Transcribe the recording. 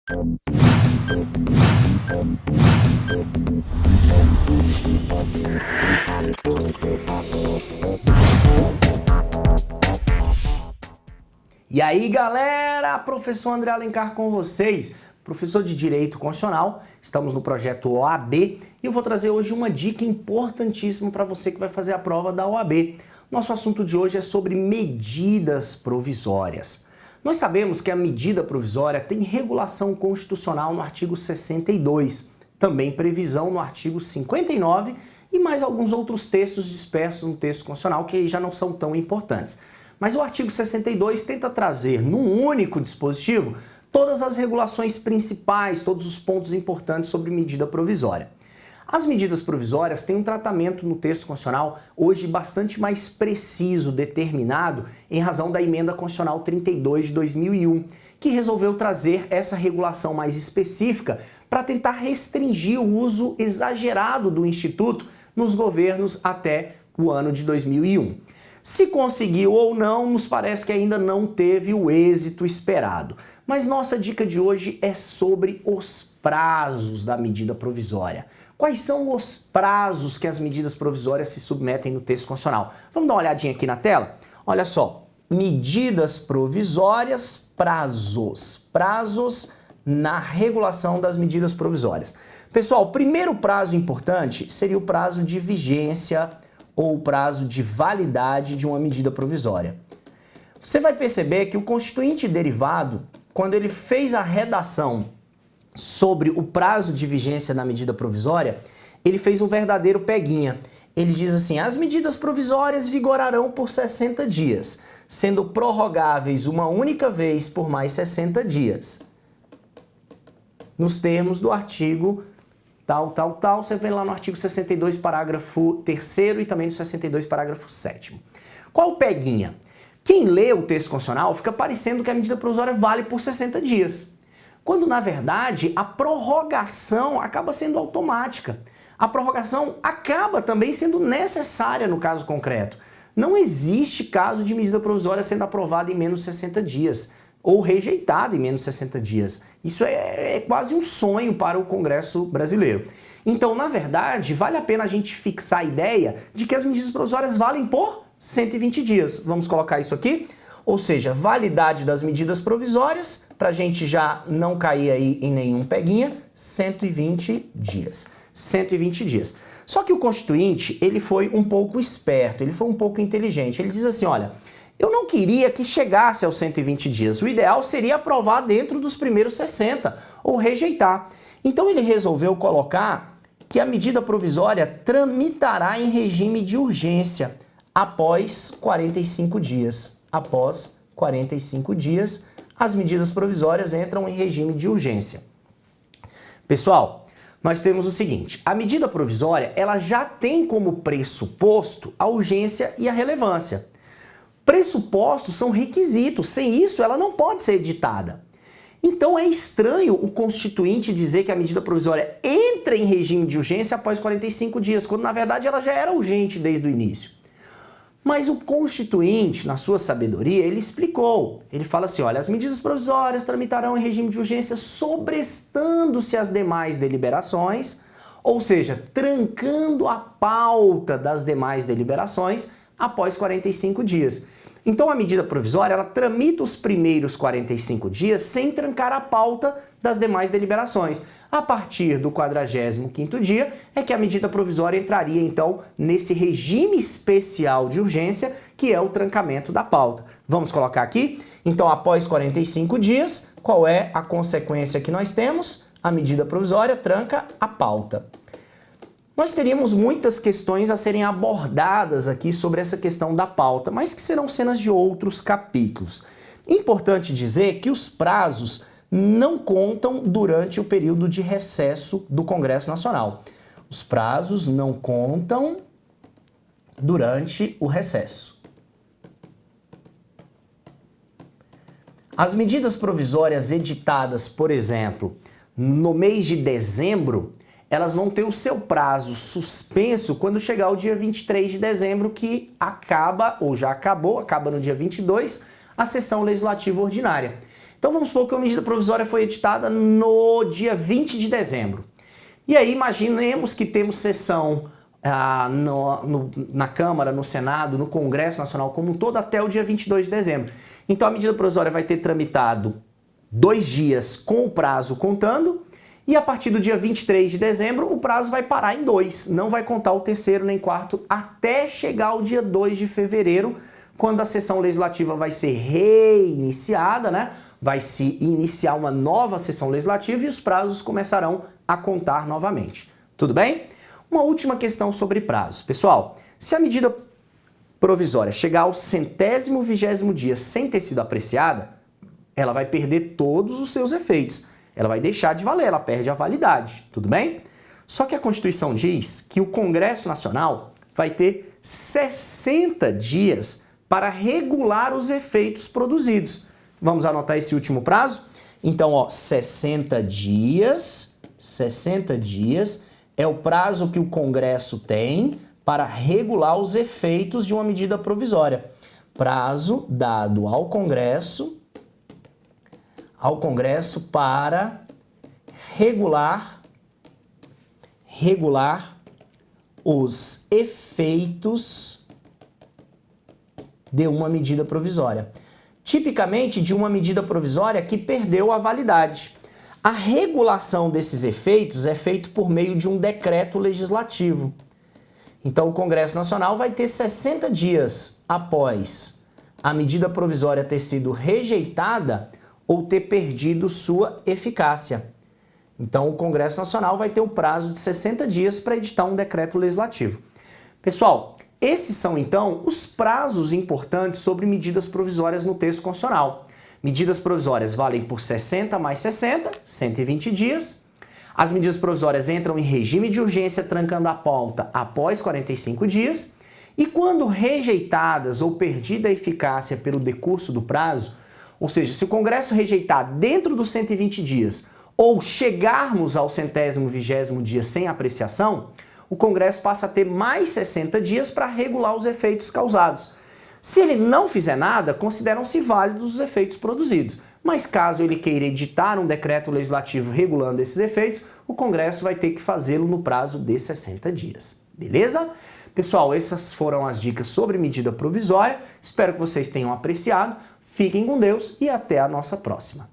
E aí, galera, professor André Alencar com vocês, professor de Direito Constitucional. Estamos no projeto OAB e eu vou trazer hoje uma dica importantíssima para você que vai fazer a prova da OAB. Nosso assunto de hoje é sobre medidas provisórias. Nós sabemos que a medida provisória tem regulação constitucional no artigo 62, também previsão no artigo 59 e mais alguns outros textos dispersos no texto constitucional que já não são tão importantes. Mas o artigo 62 tenta trazer num único dispositivo todas as regulações principais, todos os pontos importantes sobre medida provisória. As medidas provisórias têm um tratamento no texto constitucional hoje bastante mais preciso, determinado, em razão da Emenda Constitucional 32 de 2001, que resolveu trazer essa regulação mais específica para tentar restringir o uso exagerado do Instituto nos governos até o ano de 2001. Se conseguiu ou não, nos parece que ainda não teve o êxito esperado. Mas nossa dica de hoje é sobre os prazos da medida provisória. Quais são os prazos que as medidas provisórias se submetem no texto constitucional? Vamos dar uma olhadinha aqui na tela? Olha só, medidas provisórias, prazos. Prazos na regulação das medidas provisórias. Pessoal, o primeiro prazo importante seria o prazo de vigência ou o prazo de validade de uma medida provisória. Você vai perceber que o Constituinte derivado, quando ele fez a redação sobre o prazo de vigência da medida provisória, ele fez um verdadeiro peguinha. Ele diz assim: as medidas provisórias vigorarão por 60 dias, sendo prorrogáveis uma única vez por mais 60 dias. Nos termos do artigo tal, você vê lá no artigo 62, parágrafo 3º e também no 62, parágrafo 7º. Qual o peguinha? Quem lê o texto constitucional fica parecendo que a medida provisória vale por 60 dias, quando na verdade a prorrogação acaba sendo automática. A prorrogação acaba também sendo necessária no caso concreto. Não existe caso de medida provisória sendo aprovada em menos de 60 dias. Ou rejeitada em menos de 60 dias. Isso é quase um sonho para o Congresso brasileiro. Então, na verdade, vale a pena a gente fixar a ideia de que as medidas provisórias valem por 120 dias. Vamos colocar isso aqui? Ou seja, validade das medidas provisórias, para a gente já não cair aí em nenhum peguinha, 120 dias. 120 dias. Só que o Constituinte, ele foi um pouco esperto, ele foi um pouco inteligente. Ele diz assim, olha, eu não queria que chegasse aos 120 dias. O ideal seria aprovar dentro dos primeiros 60 ou rejeitar. Então ele resolveu colocar que a medida provisória tramitará em regime de urgência após 45 dias. Após 45 dias, as medidas provisórias entram em regime de urgência. Pessoal, nós temos o seguinte: a medida provisória ela já tem como pressuposto a urgência e a relevância. Pressupostos são requisitos, sem isso ela não pode ser editada. Então é estranho o Constituinte dizer que a medida provisória entra em regime de urgência após 45 dias, quando na verdade ela já era urgente desde o início. Mas o Constituinte, na sua sabedoria, ele explicou. Ele fala assim, olha, as medidas provisórias tramitarão em regime de urgência sobrestando-se as demais deliberações, ou seja, trancando a pauta das demais deliberações após 45 dias. Então a medida provisória ela tramita os primeiros 45 dias sem trancar a pauta das demais deliberações. A partir do 45º dia é que a medida provisória entraria então nesse regime especial de urgência que é o trancamento da pauta. Vamos colocar aqui? Então após 45 dias, qual é a consequência que nós temos? A medida provisória tranca a pauta. Nós teríamos muitas questões a serem abordadas aqui sobre essa questão da pauta, mas que serão cenas de outros capítulos. Importante dizer que os prazos não contam durante o período de recesso do Congresso Nacional. Os prazos não contam durante o recesso. As medidas provisórias editadas, por exemplo, no mês de dezembro, elas vão ter o seu prazo suspenso quando chegar o dia 23 de dezembro, que acaba, ou já acabou, acaba no dia 22, a sessão legislativa ordinária. Então vamos supor que a medida provisória foi editada no dia 20 de dezembro. E aí imaginemos que temos sessão na Câmara, no Senado, no Congresso Nacional como um todo até o dia 22 de dezembro. Então a medida provisória vai ter tramitado 2 dias com o prazo contando, e a partir do dia 23 de dezembro o prazo vai parar em 2, não vai contar o terceiro nem quarto até chegar o dia 2 de fevereiro, quando a sessão legislativa vai ser reiniciada, né? Vai se iniciar uma nova sessão legislativa e os prazos começarão a contar novamente. Tudo bem? Uma última questão sobre prazos. Pessoal, se a medida provisória chegar ao 120º dia sem ter sido apreciada, ela vai perder todos os seus efeitos. Ela vai deixar de valer, ela perde a validade. Tudo bem? Só que a Constituição diz que o Congresso Nacional vai ter 60 dias para regular os efeitos produzidos. Vamos anotar esse último prazo? Então, ó, 60 dias é o prazo que o Congresso tem para regular os efeitos de uma medida provisória. Prazo dado ao Congresso para regular os efeitos de uma medida provisória. Tipicamente de uma medida provisória que perdeu a validade. A regulação desses efeitos é feita por meio de um decreto legislativo. Então o Congresso Nacional vai ter 60 dias após a medida provisória ter sido rejeitada ou ter perdido sua eficácia. Então o Congresso Nacional vai ter o prazo de 60 dias para editar um decreto legislativo. Pessoal, esses são então os prazos importantes sobre medidas provisórias no texto constitucional. Medidas provisórias valem por 60 mais 60, 120 dias. As medidas provisórias entram em regime de urgência trancando a pauta após 45 dias. E quando rejeitadas ou perdida a eficácia pelo decurso do prazo, ou seja, se o Congresso rejeitar dentro dos 120 dias ou chegarmos ao 120º dia sem apreciação, o Congresso passa a ter mais 60 dias para regular os efeitos causados. Se ele não fizer nada, consideram-se válidos os efeitos produzidos. Mas caso ele queira editar um decreto legislativo regulando esses efeitos, o Congresso vai ter que fazê-lo no prazo de 60 dias. Beleza? Pessoal, essas foram as dicas sobre medida provisória. Espero que vocês tenham apreciado. Fiquem com Deus e até a nossa próxima.